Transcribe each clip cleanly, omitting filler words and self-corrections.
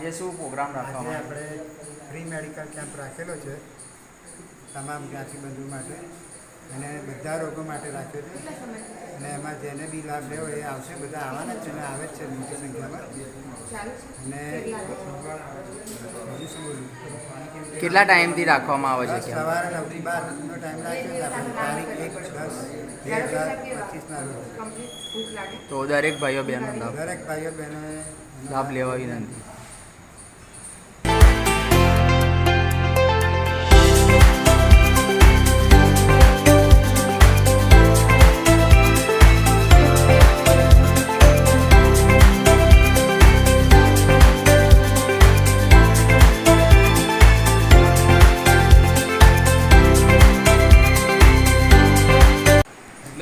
આજે શું પ્રોગ્રામ રાખવામાં આપણે ફ્રી મેડિકલ કેમ્પ રાખેલો છે તમામ જ્ઞાતિબંધુ માટે અને બધા રોગો માટે રાખ્યો છે અને એમાં જેને બી લાભ લેવો એ આવશે. બધા આવવાના જ છે અને આવે જ છે મોટી સંખ્યામાં. અને બીજું શું બોલું, કેટલા ટાઈમથી રાખવામાં આવે છે સવારે 9 થી 12નો ટાઈમ રાખ્યો છે આપણે. તારીખ 1/10/2025ના રોજ. તો દરેક ભાઈઓ બહેનો દરેક ભાઈઓ બહેનોએ લાભ લેવા વિનંતી.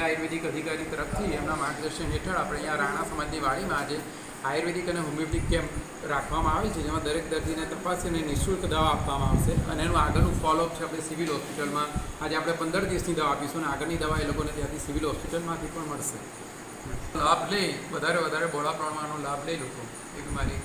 આયુર્વેદિક અધિકારી તરફથી એમના માર્ગદર્શન હેઠળ આપણે અહીંયા રાણા સમાજની વાડીમાં આજે આયુર્વેદિક અને હોમિયોપેથિક કેમ્પ રાખવામાં આવે છે, જેમાં દરેક દર્દીને તપાસીને નિઃશુલ્ક દવા આપવામાં આવશે અને એનું આગળનું ફોલોઅપ છે આપણે સિવિલ હોસ્પિટલમાં. આજે આપણે 15 દિવસની દવા આપીશું અને આગળની દવા એ લોકોને ત્યાંથી સિવિલ હોસ્પિટલમાંથી પણ મળશે. લાભ લઈ વધારે બહોળા પ્રમાણનો લાભ લઈ લોકો એ બીમારી